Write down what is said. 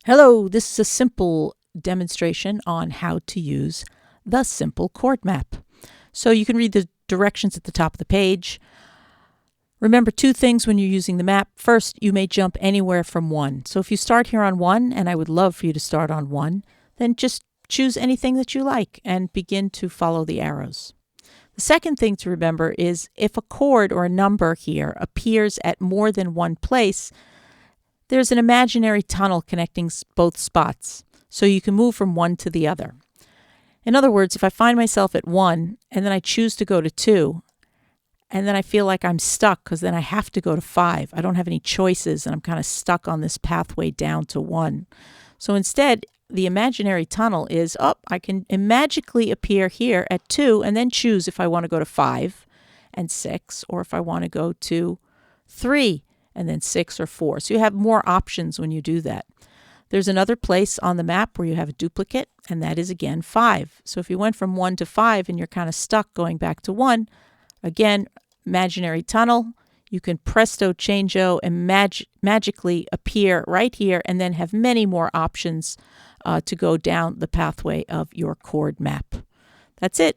Hello, this is a simple demonstration on how to use the simple chord map. So you can read the directions at the top of the page. Remember two things when you're using the map. First, you may jump anywhere from 1. So if you start here on 1, and I would love for you to start on 1, then just choose anything that you like and begin to follow the arrows. The second thing to remember is if a chord or a number here appears at more than one place, there's an imaginary tunnel connecting both spots, so you can move from one to the other. In other words, if I find myself at 1 and then I choose to go to 2, and then I feel like I'm stuck because then I have to go to 5. I don't have any choices and I'm kind of stuck on this pathway down to 1. So instead, the imaginary tunnel is, I can magically appear here at 2 and then choose if I want to go to 5 and 6 or if I want to go to 3 and then 6 or 4. So you have more options when you do that. There's another place on the map where you have a duplicate, and that is again 5. So if you went from 1 to 5 and you're kind of stuck going back to 1, again, imaginary tunnel, you can presto changeo and magically appear right here and then have many more options to go down the pathway of your chord map. That's it.